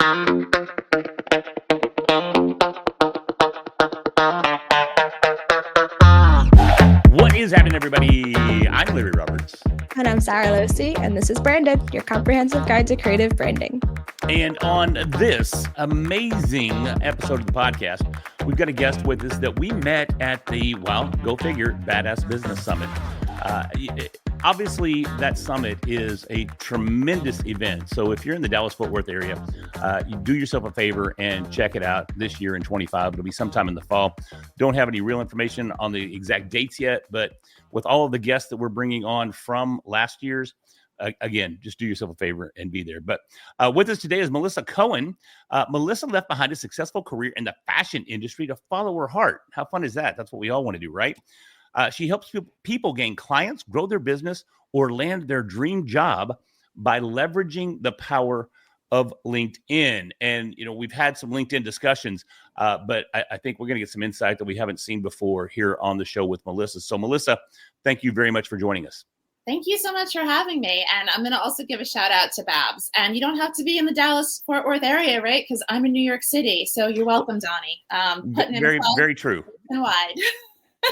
What is happening, everybody? I'm Larry Roberts. And I'm Sara and Melissa, and this is Branded, your comprehensive guide to creative branding. And on this amazing episode of the podcast, we've got a guest with us that we met at the, well, go figure, Badass Business Summit. Obviously, that summit is a tremendous event. So if you're in the Dallas-Fort Worth area, you do yourself a favor and check it out this year in 25. It'll be sometime in the fall. Don't have any real information on the exact dates yet, but with all of the guests that we're bringing on from last year's, again, just do yourself a favor and be there. But with us today is Melissa Cohen. Melissa left behind a successful career in the fashion industry to follow her heart. How fun is that? That's what we all want to do, right? She helps people gain clients, grow their business, or land their dream job by leveraging the power of LinkedIn. And, you know, we've had some LinkedIn discussions, but I think we're going to get some insight that we haven't seen before here on the show with Melissa. So, Melissa, thank you very much for joining us. Thank you so much for having me. And I'm going to also give a shout out to Babs. And you don't have to be in the Dallas-Fort Worth area, right? Because I'm in New York City. So you're welcome, Donnie. Very true. And wide.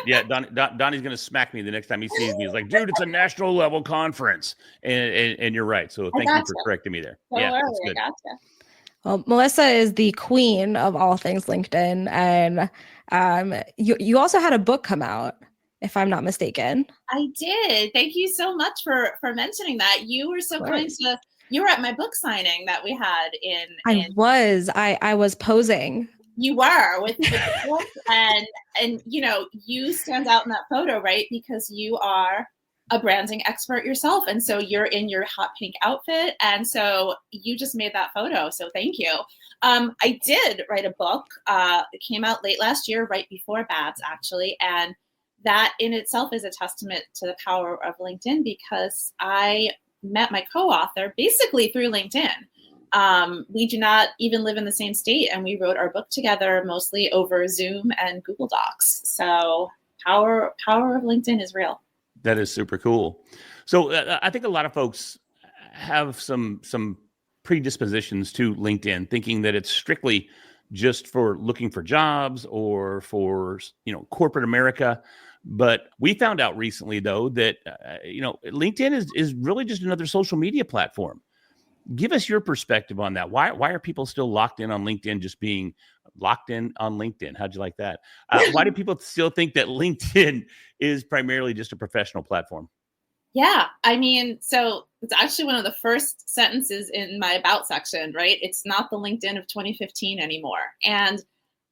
Yeah, Donnie's going to smack me the next time he sees me. He's like, dude, it's a national level conference. And you're right. So thank you for correcting me there. Don't worry, that's good. I gotcha. Well, Melissa is the queen of all things LinkedIn. And you also had a book come out, if I'm not mistaken. I did. Thank you so much for mentioning that. You were so kind to, you were at my book signing that we had in. I was posing. You were with the book, and you know, you stand out in that photo, right? Because you are a branding expert yourself, and so you're in your hot pink outfit, and so you just made that photo. So thank you. I did write a book. It came out late last year, right before Babs, actually, and that in itself is a testament to the power of LinkedIn because I met my co-author basically through LinkedIn. We do not even live in the same state, and we wrote our book together mostly over Zoom and Google Docs. So power of LinkedIn is real. That is super cool. So I think a lot of folks have some predispositions to LinkedIn, thinking that it's strictly just for looking for jobs or for, you know, corporate America. But we found out recently, though, that, LinkedIn is really just another social media platform. Give us your perspective on that. Why are people still locked in on LinkedIn, just being locked in on LinkedIn? How'd you like that? Why do people still think that LinkedIn is primarily just a professional platform? Yeah, I mean, so it's actually one of the first sentences in my about section, right? It's not the LinkedIn of 2015 anymore. And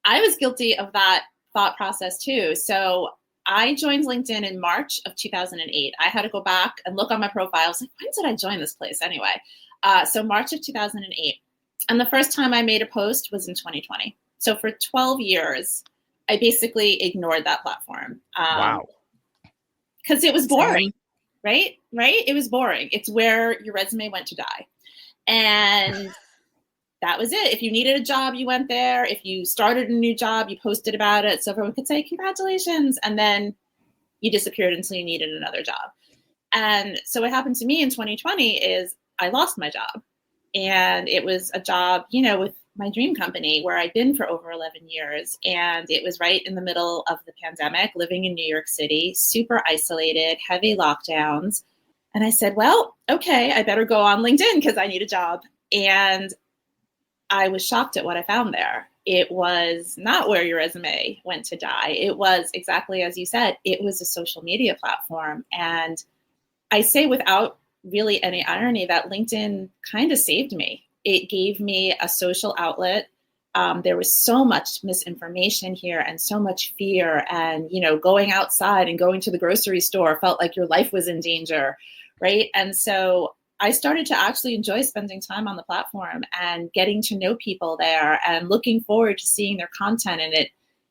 I was guilty of that thought process too. So I joined LinkedIn in March of 2008. I had to go back and look on my profile. I was like, when did I join this place anyway? So March of 2008. And the first time I made a post was in 2020. So for 12 years, I basically ignored that platform. Wow. Because it was boring, right? It was boring. It's where your resume went to die. And that was it. If you needed a job, you went there. If you started a new job, you posted about it. So everyone could say, congratulations. And then you disappeared until you needed another job. And so what happened to me in 2020 is I lost my job. And it was a job, you know, with my dream company where I'd been for over 11 years. And it was right in the middle of the pandemic, living in New York City, super isolated, heavy lockdowns. And I said, well, okay, I better go on LinkedIn because I need a job. And I was shocked at what I found there. It was not where your resume went to die. It was exactly as you said, it was a social media platform. And I say without really any irony that LinkedIn kind of saved me. It gave me a social outlet. There was so much misinformation here and so much fear, and, you know, going outside and going to the grocery store felt like your life was in danger, right? And so I started to actually enjoy spending time on the platform and getting to know people there and looking forward to seeing their content. And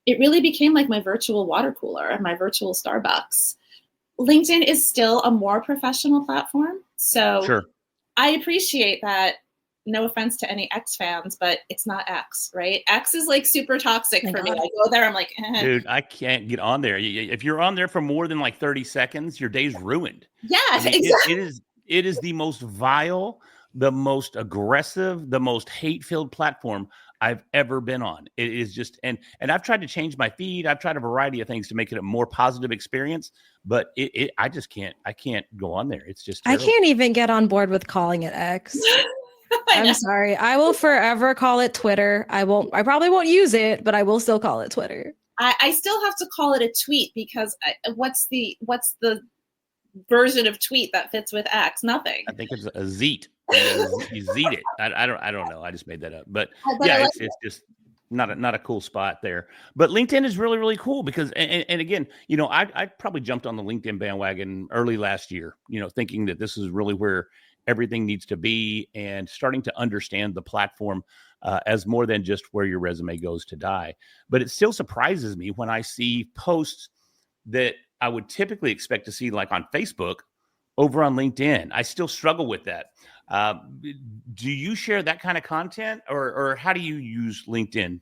it really became like my virtual water cooler and my virtual Starbucks. LinkedIn is still a more professional platform. So sure. I appreciate that. No offense to any X fans, but it's not X, right? X is like super toxic for me. I go there, I'm like, dude, I can't get on there. If you're on there for more than like 30 seconds, your day's ruined. Yeah, exactly. It is the most vile, the most aggressive, the most hate-filled platform I've ever been on. It is just, and I've tried to change my feed. I've tried a variety of things to make it a more positive experience, but I just can't. I can't go on there. It's just terrible. I can't even get on board with calling it X. I'm sorry. I will forever call it Twitter. I probably won't use it, but I will still call it Twitter. I still have to call it a tweet because what's the version of tweet that fits with X? Nothing. I think it's a zeet. You zeet it. I don't know. I just made that up. But yeah, it's just not a cool spot there. But LinkedIn is really, really cool because, and again, you know, I probably jumped on the LinkedIn bandwagon early last year, you know, thinking that this is really where everything needs to be, and starting to understand the platform as more than just where your resume goes to die. But it still surprises me when I see posts that I would typically expect to see, like on Facebook, over on LinkedIn. I still struggle with that. Do you share that kind of content, or how do you use LinkedIn?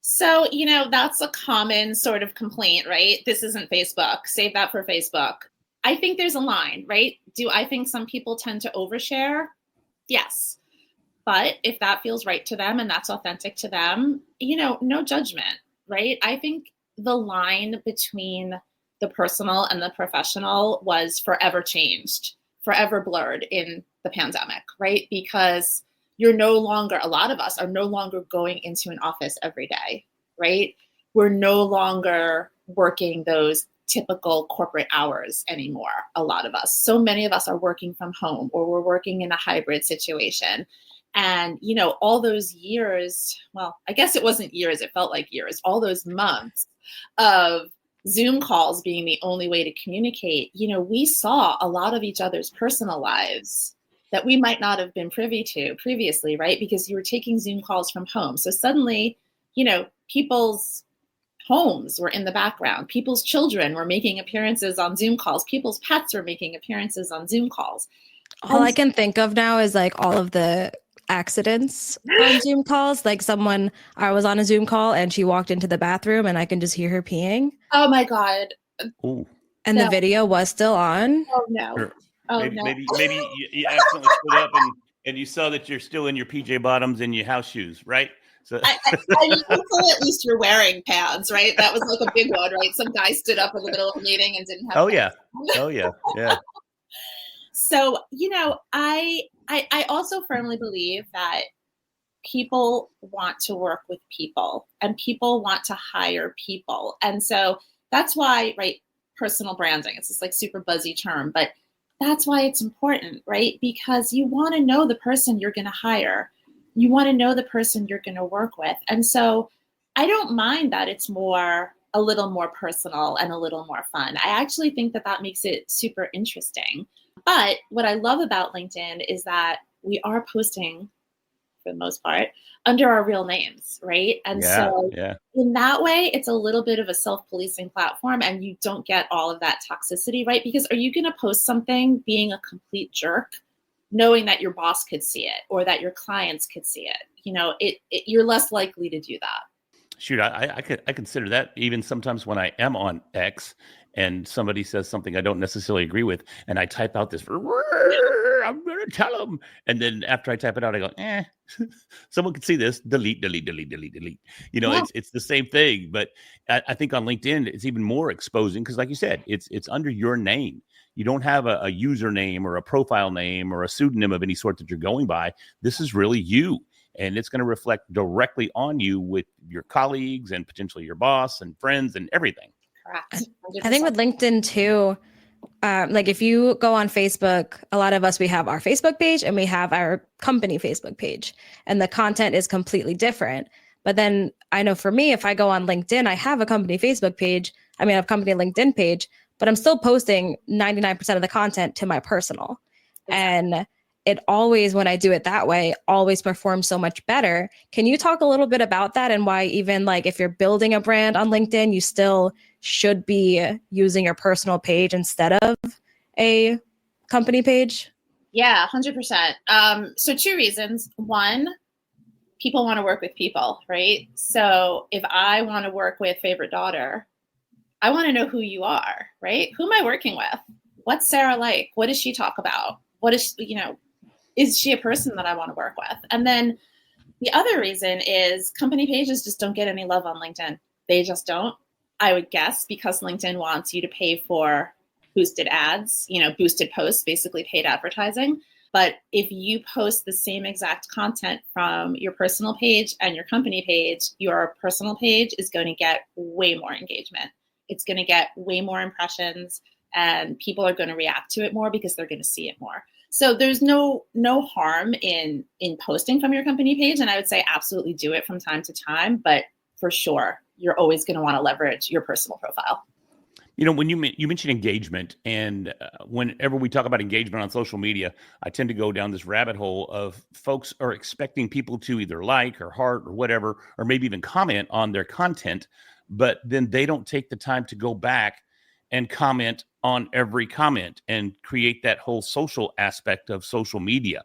So, you know, that's a common sort of complaint, right? This isn't Facebook. Save that for Facebook. I think there's a line, right? Do I think some people tend to overshare? Yes. But if that feels right to them and that's authentic to them, you know, no judgment, right? I think the line between the personal and the professional was forever changed, forever blurred in the pandemic, right? Because a lot of us are no longer going into an office every day, right? We're no longer working those typical corporate hours anymore, a lot of us. So many of us are working from home, or we're working in a hybrid situation. And, you know, all those years, well, I guess it wasn't years, it felt like years, all those months of Zoom calls being the only way to communicate, you know, we saw a lot of each other's personal lives that we might not have been privy to previously, right? Because you were taking Zoom calls from home. So suddenly, you know, people's homes were in the background. People's children were making appearances on Zoom calls. People's pets were making appearances on Zoom calls. All I can think of now is like all of the accidents on Zoom calls. Like I was on a Zoom call and she walked into the bathroom and I can just hear her peeing. Oh my God. Ooh. And the video was still on. Oh no. Or Oh maybe, no. maybe you accidentally stood up and you saw that you're still in your PJ bottoms and your house shoes, right? So I mean, hopefully at least you're wearing pants, right? That was like a big one, right? Some guy stood up in the middle of a meeting and didn't have pants. Yeah. So, you know, I also firmly believe that people want to work with people and people want to hire people. And so that's why, right, personal branding, it's this like super buzzy term, but that's why it's important, right? Because you want to know the person you're going to hire. You want to know the person you're going to work with. And so I don't mind that it's a little more personal and a little more fun. I actually think that makes it super interesting. But what I love about LinkedIn is that we are posting, for the most part, under our real names, right? And so in that way, it's a little bit of a self-policing platform and you don't get all of that toxicity, right? Because are you going to post something being a complete jerk, knowing that your boss could see it or that your clients could see it? You know, you're less likely to do that. Shoot, I consider that even sometimes when I am on X and somebody says something I don't necessarily agree with, and I type out this, I'm going to tell them. And then after I type it out, I go, someone can see this, delete. You know, it's the same thing. But I think on LinkedIn, it's even more exposing because like you said, it's under your name. You don't have a username or a profile name or a pseudonym of any sort that you're going by. This is really you. And it's going to reflect directly on you with your colleagues and potentially your boss and friends and everything. Correct. 100%. I think with LinkedIn too, like if you go on Facebook, a lot of us, we have our Facebook page and we have our company Facebook page, and the content is completely different. But then I know for me, if I go on LinkedIn, I have a company Facebook page. I mean, I have a company LinkedIn page, but I'm still posting 99% of the content to my personal. Exactly. And it always, when I do it that way, always performs so much better. Can you talk a little bit about that and why even like if you're building a brand on LinkedIn, you still should be using your personal page instead of a company page? Yeah, 100%. So 2 reasons. One, people want to work with people, right? So if I want to work with favorite daughter, I want to know who you are, right? Who am I working with? What's Sara like? What does she talk about? What is, you know, is she a person that I want to work with? And then the other reason is company pages just don't get any love on LinkedIn. They just don't. I would guess because LinkedIn wants you to pay for boosted ads, boosted posts, basically paid advertising. But if you post the same exact content from your personal page and your company page, your personal page is going to get way more engagement. It's going to get way more impressions, and people are going to react to it more because they're going to see it more. So there's no harm in posting from your company page. And I would say absolutely do it from time to time. But for sure, you're always going to want to leverage your personal profile. When you mentioned engagement, and whenever we talk about engagement on social media, I tend to go down this rabbit hole of folks are expecting people to either like or heart or whatever, or maybe even comment on their content, but then they don't take the time to go back and comment on every comment and create that whole social aspect of social media.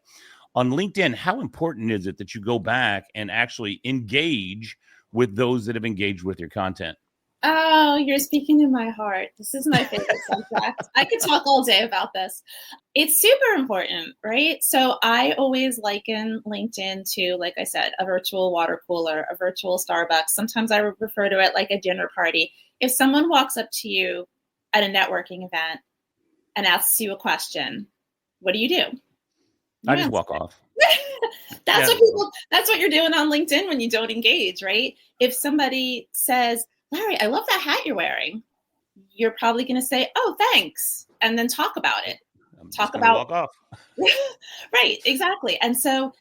On LinkedIn, how important is it that you go back and actually engage with those that have engaged with your content? Oh, you're speaking to my heart. This is my favorite subject. I could talk all day about this. It's super important, right? So I always liken LinkedIn to, like I said, a virtual water cooler, a virtual Starbucks. Sometimes I refer to it like a dinner party. If someone walks up to you at a networking event and asks you a question, what do? I just walk off. That's what you're doing on LinkedIn when you don't engage, right? If somebody says, Larry, I love that hat you're wearing, you're probably going to say, oh, thanks. And then talk about it. Walk off. Right, exactly. And so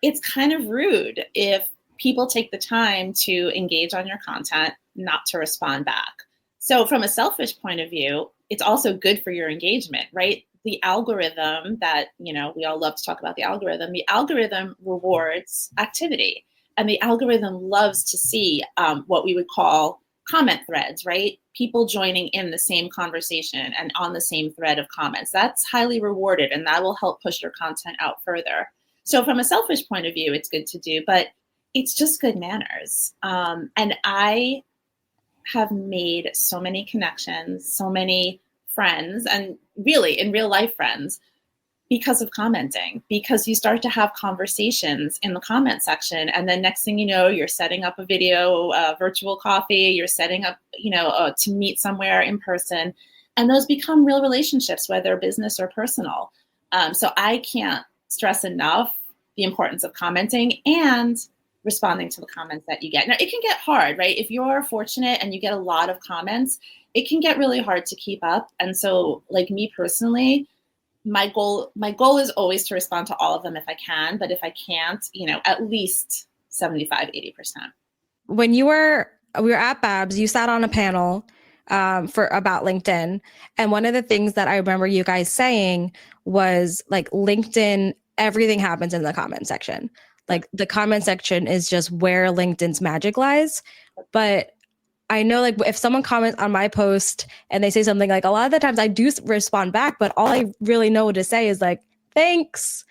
it's kind of rude if people take the time to engage on your content, not to respond back. So from a selfish point of view, it's also good for your engagement, right? The algorithm that, we all love to talk about the algorithm rewards activity. And the algorithm loves to see what we would call comment threads, right? People joining in the same conversation and on the same thread of comments. That's highly rewarded, and that will help push your content out further. So from a selfish point of view, it's good to do, but it's just good manners. And I have made so many connections, so many friends, and really in real life friends, because of commenting, because you start to have conversations in the comment section. And then next thing you know, you're setting up a video, virtual coffee, you're setting up, to meet somewhere in person. And those become real relationships, whether business or personal. So I can't stress enough the importance of commenting and responding to the comments that you get. Now, it can get hard, right? If you're fortunate and you get a lot of comments, it can get really hard to keep up. And so, like me personally, my goal is always to respond to all of them if I can, but if I can't, at least 75, 80%. When we were at Babs, you sat on a panel about LinkedIn. And one of the things that I remember you guys saying was like LinkedIn, everything happens in the comment section. Like the comment section is just where LinkedIn's magic lies. But I know, like, if someone comments on my post and they say something, like, a lot of the times I do respond back, but all I really know to say is like, thanks.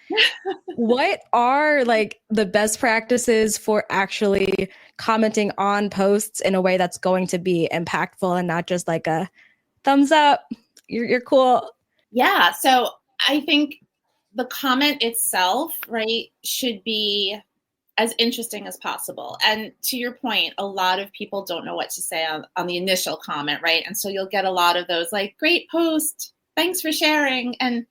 What are like the best practices for actually commenting on posts in a way that's going to be impactful and not just like a thumbs up, you're cool? Yeah. So I think the comment itself, right, should be as interesting as possible. And to your point, a lot of people don't know what to say on the initial comment, right? And so you'll get a lot of those like, great post, thanks for sharing. And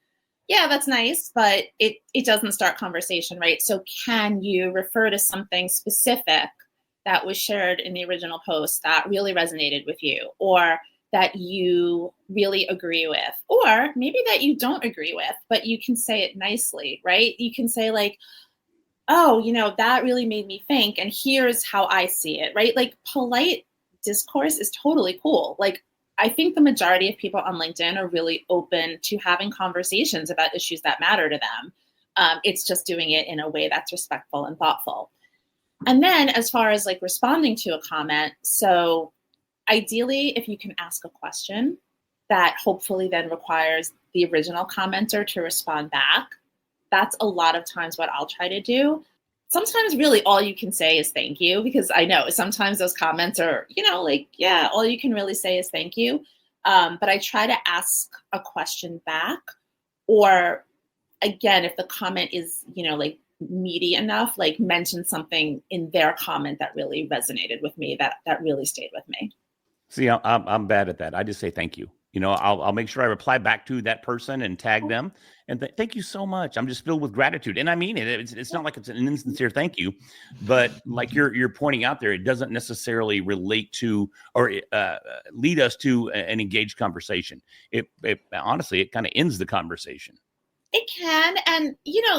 yeah, that's nice, but it doesn't start conversation, right? So can you refer to something specific that was shared in the original post that really resonated with you, or that you really agree with, or maybe that you don't agree with, but you can say it nicely, right? You can say like, oh, that really made me think, and here's how I see it, right? Like polite discourse is totally cool. Like I think the majority of people on LinkedIn are really open to having conversations about issues that matter to them. It's just doing it in a way that's respectful and thoughtful. And then as far as like responding to a comment, so ideally, if you can ask a question that hopefully then requires the original commenter to respond back, that's a lot of times what I'll try to do. Sometimes really all you can say is thank you, because I know sometimes those comments are, all you can really say is thank you. But I try to ask a question back, or again, if the comment is, like meaty enough, like mention something in their comment that really resonated with me, that really stayed with me. See, I'm bad at that. I just say thank you. I'll make sure I reply back to that person and tag them and thank you so much. I'm just filled with gratitude, and I mean it. It's not like it's an insincere thank you, but like you're pointing out there, it doesn't necessarily relate to or lead us to an engaged conversation. It honestly, it kind of ends the conversation. It can, and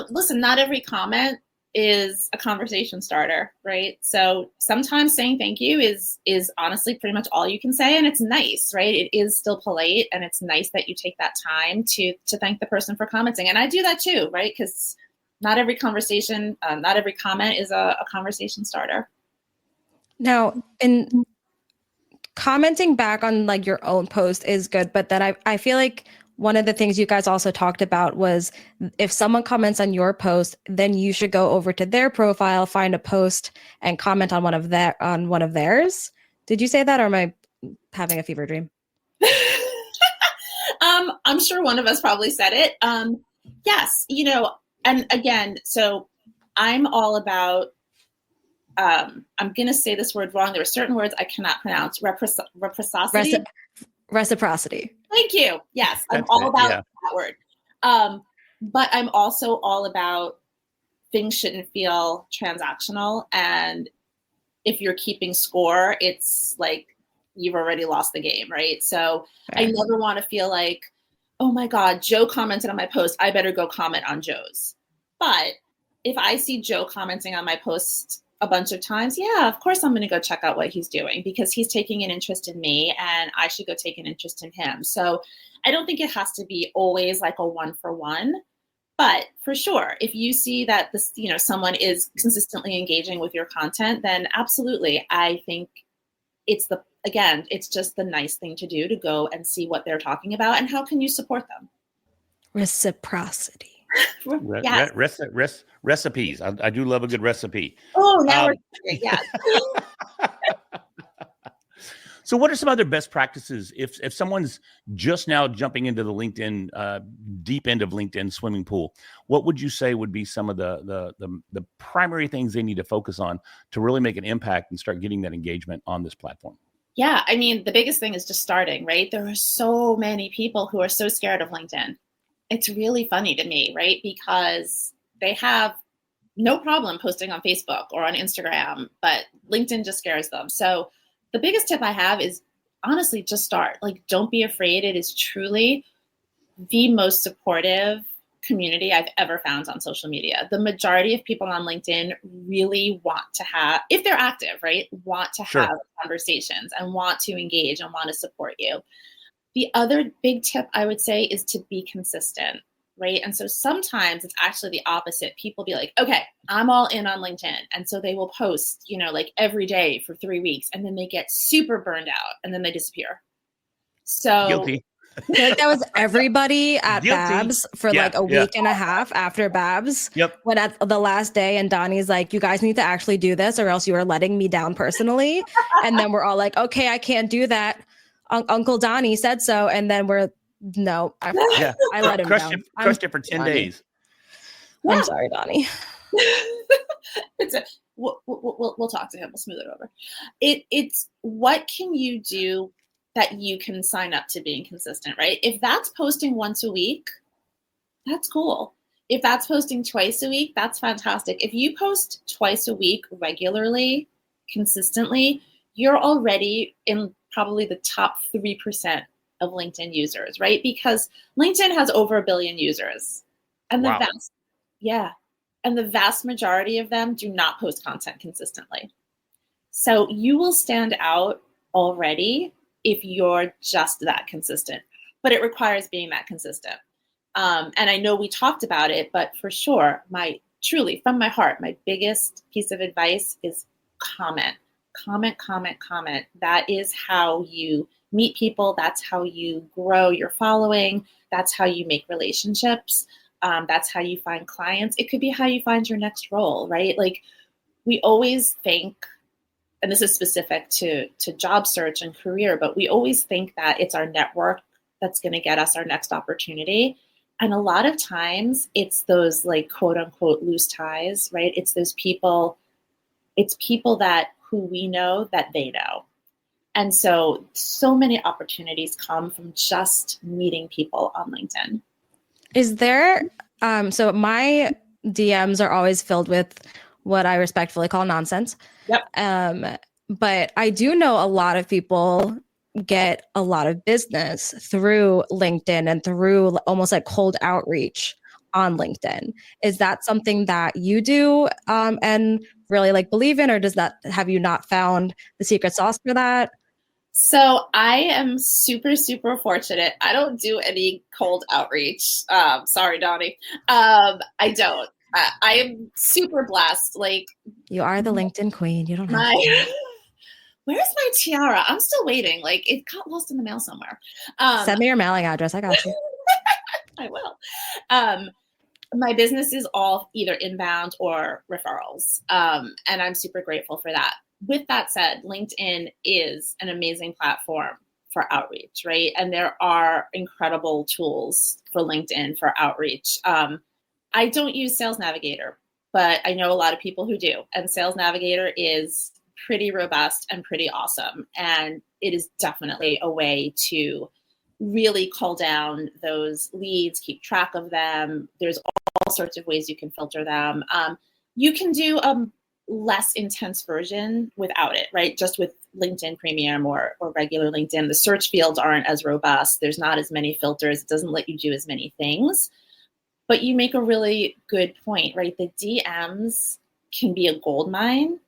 listen, not every comment is a conversation starter, right? So sometimes saying thank you is honestly pretty much all you can say, and it's nice, right? It is still polite, and it's nice that you take that time to thank the person for commenting. And I do that too, right? Because not every conversation, not every comment is a conversation starter. Now, in commenting back on like your own post is good, but then I feel like one of the things you guys also talked about was if someone comments on your post, then you should go over to their profile, find a post, and comment on one of theirs. Did you say that, or am I having a fever dream? I'm sure one of us probably said it. Yes, and again, so I'm all about, I'm going to say this word wrong. There are certain words I cannot pronounce. Reciprocity. Reciprocity. Thank you. Yes, I'm all about that word. But I'm also all about things shouldn't feel transactional. And if you're keeping score, it's like you've already lost the game, right? So I never want to feel like, oh my God, Joe commented on my post, I better go comment on Joe's. But if I see Joe commenting on my post a bunch of times, yeah, of course I'm going to go check out what he's doing because he's taking an interest in me and I should go take an interest in him. So I don't think it has to be always like a 1-for-1, but for sure, if you see that this, someone is consistently engaging with your content, then absolutely. I think it's just the nice thing to do to go and see what they're talking about and how can you support them. Reciprocity. Yes. Recipes. I do love a good recipe. Oh, now we're yes. So what are some other best practices if someone's just now jumping into the LinkedIn deep end of LinkedIn swimming pool? What would you say would be some of the primary things they need to focus on to really make an impact and start getting that engagement on this platform? Yeah, I mean, the biggest thing is just starting, right? There are so many people who are so scared of LinkedIn. It's really funny to me, right? Because they have no problem posting on Facebook or on Instagram, but LinkedIn just scares them. So the biggest tip I have is honestly, just start. Like, don't be afraid. It is truly the most supportive community I've ever found on social media. The majority of people on LinkedIn really want to have, if they're active, right, want to have conversations and want to engage and want to support you. The other big tip I would say is to be consistent, right? And so sometimes it's actually the opposite. People be like, okay, I'm all in on LinkedIn. And so they will post, like every day for 3 weeks, and then they get super burned out and then they disappear. So Guilty. I feel like that was everybody at Guilty. Babs for like a week and a half after Babs. Yep. When at the last day and Donnie's like, you guys need to actually do this or else you are letting me down personally. And then we're all like, okay, I can't do that. Uncle Donnie said so. And then I let him down. Crushed it for 10 days. I'm sorry, Donnie. We'll talk to him. We'll smooth it over. It's what can you do that you can sign up to being consistent, right? If that's posting once a week, that's cool. If that's posting twice a week, that's fantastic. If you post twice a week regularly, consistently, you're already in probably the top 3% of LinkedIn users, right? Because LinkedIn has over 1 billion users. And the vast majority of them do not post content consistently. So you will stand out already if you're just that consistent, but it requires being that consistent. And I know we talked about it, but for sure, truly from my heart, my biggest piece of advice is comment. That is how you meet people. That's how you grow your following. That's how you make relationships. That's how you find clients. It could be how you find your next role, right? Like, we always think, and this is specific to job search and career, but we always think that it's our network that's going to get us our next opportunity. And a lot of times it's those like quote unquote loose ties, right? It's those people, it's people that who we know that they know. And so many opportunities come from just meeting people on LinkedIn. Is there, so my DMs are always filled with what I respectfully call nonsense. Yep. But I do know a lot of people get a lot of business through LinkedIn and through almost like cold outreach on LinkedIn. Is that something that you do and really like believe in, or have you not found the secret sauce for that? So I am super, super fortunate. I don't do any cold outreach. Sorry, Donnie. I don't. I am super blessed. Like, you are the LinkedIn queen. You don't have to. Where's my tiara? I'm still waiting. Like, it got lost in the mail somewhere. Send me your mailing address. I got you. I will. My business is all either inbound or referrals. And I'm super grateful for that. With that said, LinkedIn is an amazing platform for outreach, right? And there are incredible tools for LinkedIn for outreach. I don't use Sales Navigator, but I know a lot of people who do. And Sales Navigator is pretty robust and pretty awesome. And it is definitely a way to really cull down those leads, keep track of them. There's all sorts of ways you can filter them. You can do a less intense version without it, right? Just with LinkedIn Premium or regular LinkedIn. The search fields aren't as robust. There's not as many filters. It doesn't let you do as many things. But you make a really good point, right? The DMs can be a gold mine,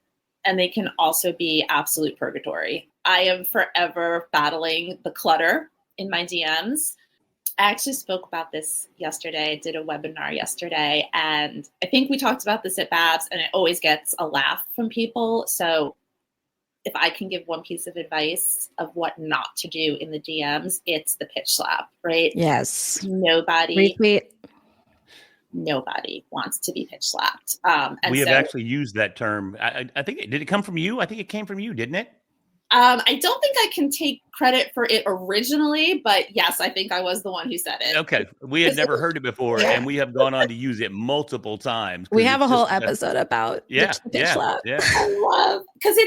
and they can also be absolute purgatory. I am forever battling the clutter in my DMs. I actually spoke about this yesterday. I did a webinar yesterday, and I think we talked about this at Babs, and it always gets a laugh from people. So if I can give one piece of advice of what not to do in the DMs, it's the pitch slap, right? Yes. Nobody Retweet. Nobody wants to be pitch slapped. We have actually used that term. I think did it come from you? I think it came from you, didn't it? I don't think I can take credit for it originally, but yes, I think I was the one who said it. Okay. We had never heard it before, and we have gone on to use it multiple times. We have a whole episode about pitch slap. Yeah. I love, because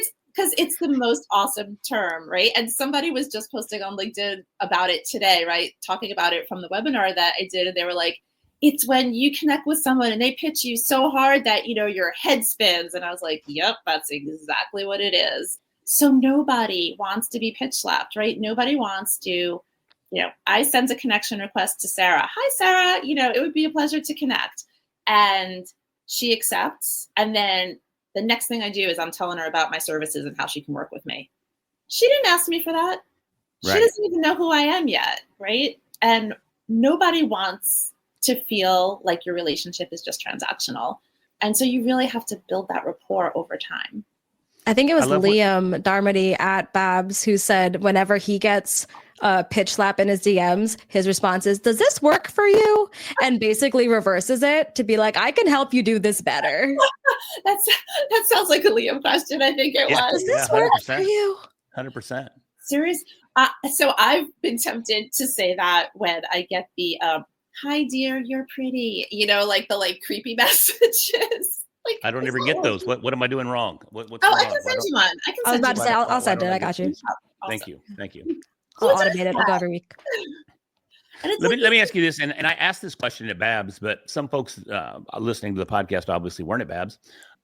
it's the most awesome term, right? And somebody was just posting on LinkedIn about it today, right? Talking about it from the webinar that I did, and they were like, it's when you connect with someone and they pitch you so hard that, your head spins. And I was like, yep, that's exactly what it is. So nobody wants to be pitch slapped, right? Nobody wants to, I sent a connection request to Sarah. Hi, Sarah, it would be a pleasure to connect. And she accepts. And then the next thing I do is I'm telling her about my services and how she can work with me. She didn't ask me for that. Right. She doesn't even know who I am yet, right? And nobody wants to feel like your relationship is just transactional. And so you really have to build that rapport over time. I think it was Liam Darmody at Babs who said whenever he gets a pitch slap in his DMs, his response is, does this work for you? And basically reverses it to be like, I can help you do this better. That sounds like a Liam question. I think it was. Does this work for you? 100%. Serious. So I've been tempted to say that when I get the, hi dear, you're pretty, like the creepy messages. I don't ever get those. What am I doing wrong? What's wrong? I can send you one. I was about to say, I'll send it. I got you. Thank you. I'll automate it. I'll go every week. Let me ask you this, and I asked this question at Babs, but some folks listening to the podcast obviously weren't at Babs.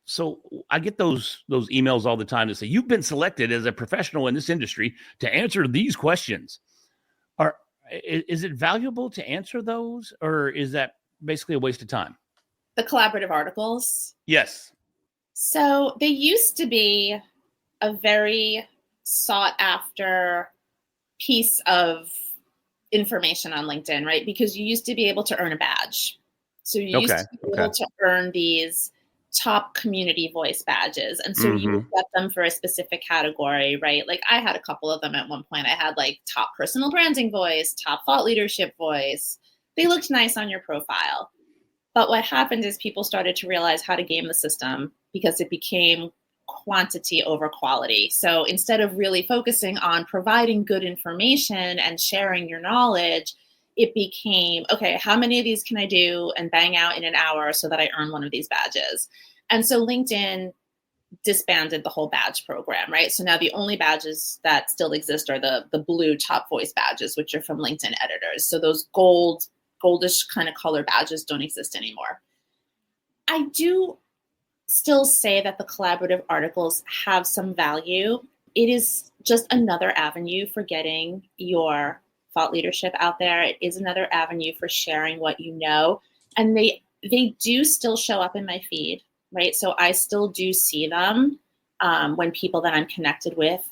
So I get those emails all the time that say, you've been selected as a professional in this industry to answer these questions. Is it valuable to answer those, or is that basically a waste of time? The collaborative articles? Yes. So they used to be a very sought after piece of information on LinkedIn, right? Because you used to be able to earn a badge. So you used to be able to earn these top community voice badges. And so you would get them for a specific category, right? Like I had a couple of them at one point. I had top personal branding voice, top thought leadership voice. They looked nice on your profile. But what happened is people started to realize how to game the system because it became quantity over quality. So instead of really focusing on providing good information and sharing your knowledge, it became, okay, how many of these can I do and bang out in an hour so that I earn one of these badges? And so LinkedIn disbanded the whole badge program, right? So now the only badges that still exist are the blue top voice badges, which are from LinkedIn editors. So those goldish kind of color badges don't exist anymore. I do still say that the collaborative articles have some value. It is just another avenue for getting your thought leadership out there. It is another avenue for sharing what you know. And they do still show up in my feed, right? So I still do see them when people that I'm connected with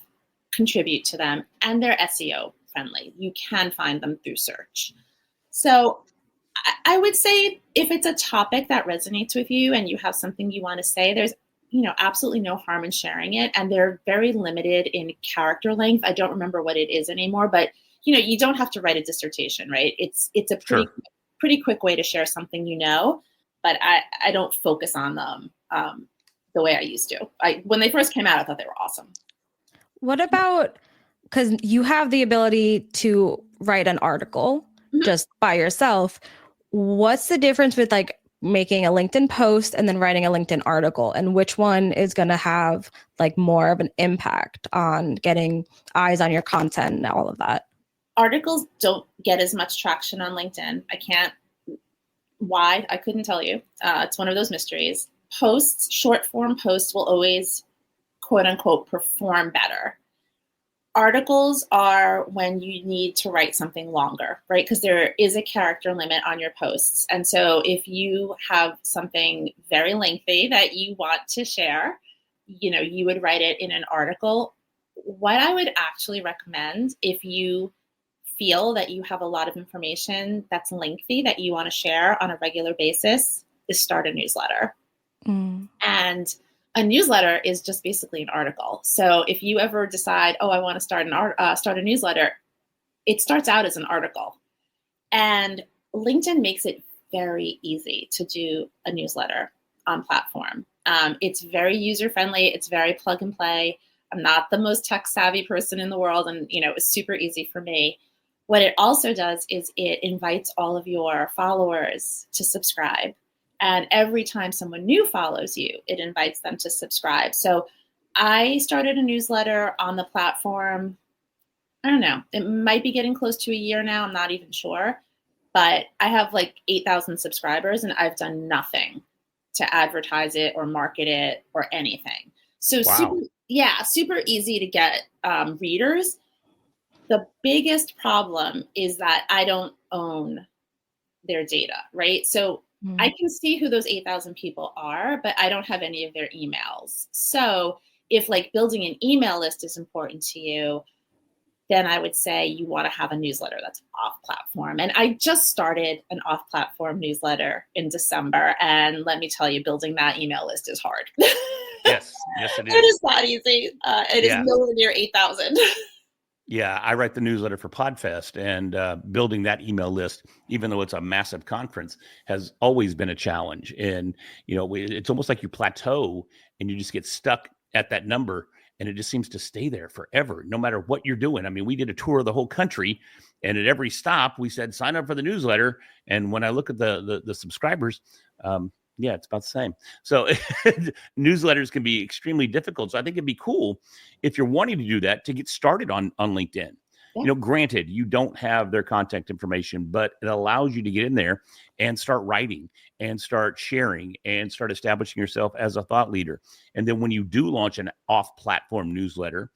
contribute to them, and they're SEO friendly. You can find them through search. So I would say if it's a topic that resonates with you and you have something you want to say, there's absolutely no harm in sharing it. And they're very limited in character length. I don't remember what it is anymore, but you don't have to write a dissertation, right? It's a pretty quick way to share something, but I don't focus on them the way I used to. When they first came out, I thought they were awesome. What about, because you have the ability to write an article just by yourself. What's the difference with like making a LinkedIn post and then writing a LinkedIn article, and which one is going to have like more of an impact on getting eyes on your content and all of that? Articles don't get as much traction on LinkedIn. Why? I couldn't tell you. It's one of those mysteries. Posts, short form posts will always, quote unquote, perform better. Articles are when you need to write something longer, right? Because there is a character limit on your posts. And so if you have something very lengthy that you want to share, you would write it in an article. What I would actually recommend, if you feel that you have a lot of information that's lengthy that you want to share on a regular basis, is start a newsletter. And a newsletter is just basically an article. So if you ever decide, I want to start a newsletter, it starts out as an article. And LinkedIn makes it very easy to do a newsletter on platform. It's very user-friendly. It's very plug and play. I'm not the most tech savvy person in the world, and it was super easy for me. What it also does is it invites all of your followers to subscribe. And every time someone new follows you, it invites them to subscribe. So I started a newsletter on the platform. I don't know. It might be getting close to a year now. I'm not even sure. But I have like 8,000 subscribers, and I've done nothing to advertise it or market it or anything. So wow. super easy to get readers. The biggest problem is that I don't own their data, right? So I can see who those 8,000 people are, but I don't have any of their emails. So if like building an email list is important to you, then I would say you want to have a newsletter that's off platform. And I just started an off platform newsletter in December. And let me tell you, building that email list is hard. Yes, it is. It is not easy. It is nowhere near 8,000. Yeah, I write the newsletter for Podfest, and building that email list, even though it's a massive conference, has always been a challenge. And, it's almost like you plateau and you just get stuck at that number, and it just seems to stay there forever, no matter what you're doing. I mean, we did a tour of the whole country, and at every stop we said, sign up for the newsletter. And when I look at the subscribers, it's about the same. So newsletters can be extremely difficult. So I think it'd be cool if you're wanting to do that to get started on LinkedIn. Yeah. Granted, you don't have their contact information, but it allows you to get in there and start writing and start sharing and start establishing yourself as a thought leader. And then when you do launch an off-platform newsletter,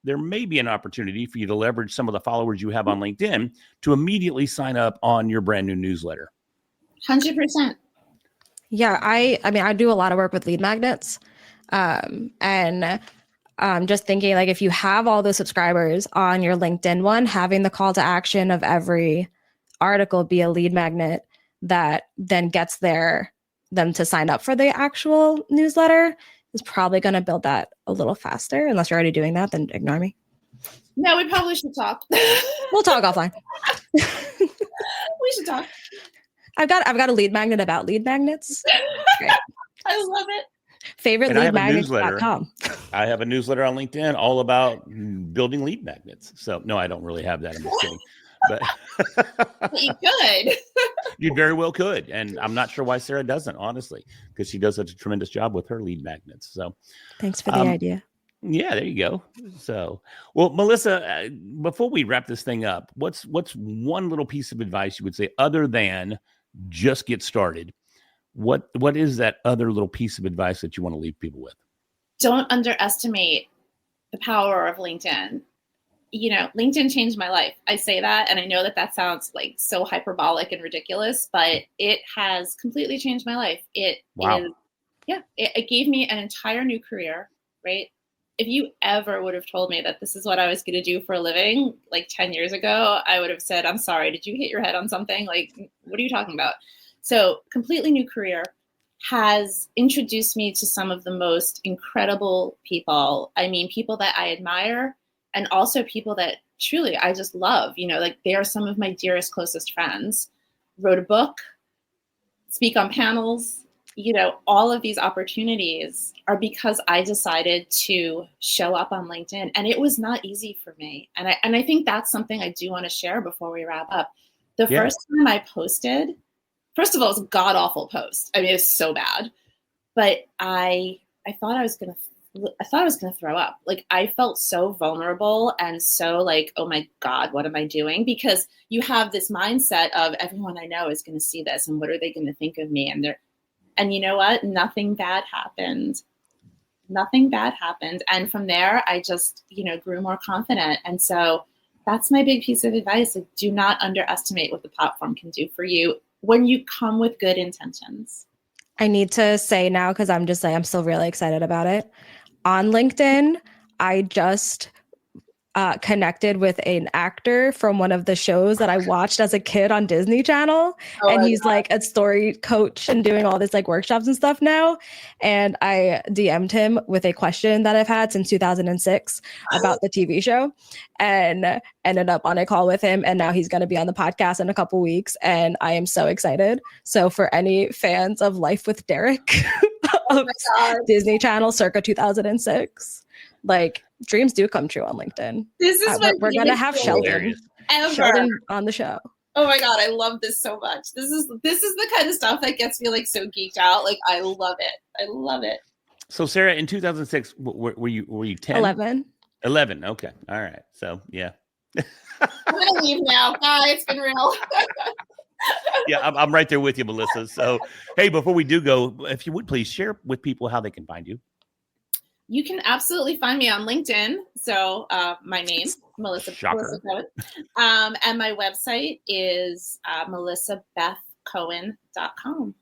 there may be an opportunity for you to leverage some of the followers you have on LinkedIn to immediately sign up on your brand new newsletter. 100%. Yeah, I do a lot of work with lead magnets. And just thinking like if you have all the subscribers on your LinkedIn one, having the call to action of every article be a lead magnet that then gets them to sign up for the actual newsletter is probably going to build that a little faster. Unless you're already doing that, then ignore me. No, we probably should talk. We'll talk offline. We should talk. I've got a lead magnet about lead magnets. Great. I love it. Favoriteleadmagnets.com. I have a newsletter on LinkedIn all about building lead magnets. So no, I don't really have that. I'm just kidding. But But you could. You very well could. And I'm not sure why Sara doesn't, honestly, because she does such a tremendous job with her lead magnets. So Thanks for the idea. Yeah, there you go. So, well, Melissa, before we wrap this thing up, what's one little piece of advice you would say other than just get started? What is that other little piece of advice that you want to leave people with? Don't underestimate the power of LinkedIn. LinkedIn changed my life. I say that, and I know that sounds like so hyperbolic and ridiculous, but it has completely changed my life. It gave me an entire new career, right? If you ever would have told me that this is what I was going to do for a living, like 10 years ago, I would have said, I'm sorry, did you hit your head on something? Like, what are you talking about? So completely new career has introduced me to some of the most incredible people. I mean, people that I admire, and also people that truly I just love. They are some of my dearest, closest friends. Wrote a book, speak on panels. All of these opportunities are because I decided to show up on LinkedIn, and it was not easy for me. And I think that's something I do want to share before we wrap up. The first time I posted, first of all, it was a god awful post. I mean, it was so bad, but I thought I was going to throw up. Like, I felt so vulnerable and so like, oh my God, what am I doing? Because you have this mindset of everyone I know is going to see this, and what are they going to think of me? And you know what? Nothing bad happened. Nothing bad happened. And from there, I just, grew more confident. And so that's my big piece of advice. Like, do not underestimate what the platform can do for you when you come with good intentions. I need to say now, because I'm still really excited about it. On LinkedIn, I just connected with an actor from one of the shows that I watched as a kid on Disney Channel. And he's like a story coach and doing all this like workshops and stuff now. And I DM'd him with a question that I've had since 2006 about the TV show, and ended up on a call with him. And now he's going to be on the podcast in a couple weeks. And I am so excited. So for any fans of Life with Derek of Disney Channel circa 2006, like, dreams do come true on LinkedIn. This is we're gonna have Sheldon on the show. Oh my God, I love this so much. This is the kind of stuff that gets me like so geeked out. Like, I love it. I love it. So Sara, in 2006, were you 10? 11. 11. Okay. All right. So yeah. I'm gonna leave now. Bye. It's been real. Yeah, I'm right there with you, Melissa. So hey, before we do go, if you would please share with people how they can find you. You can absolutely find me on LinkedIn. So my name, Melissa Cohen. And my website is melissabethcohen.com.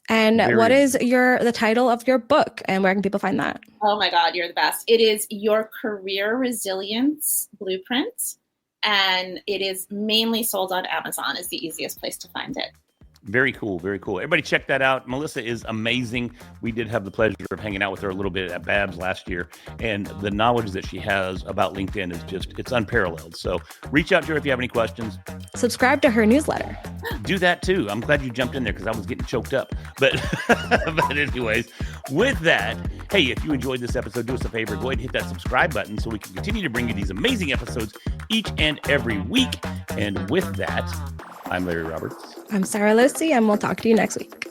And what is the title of your book, and where can people find that? Oh my God, you're the best. It is Your Career Resilience Blueprint. And it is mainly sold on Amazon. Is the easiest place to find it. Very cool. Very cool. Everybody check that out. Melissa is amazing. We did have the pleasure of hanging out with her a little bit at Babs last year. And the knowledge that she has about LinkedIn is it's unparalleled. So reach out to her if you have any questions. Subscribe to her newsletter. Do that too. I'm glad you jumped in there because I was getting choked up. But anyways, with that, hey, if you enjoyed this episode, do us a favor. Go ahead and hit that subscribe button so we can continue to bring you these amazing episodes each and every week. And with that, I'm Larry Roberts. I'm Sara Listy, and we'll talk to you next week.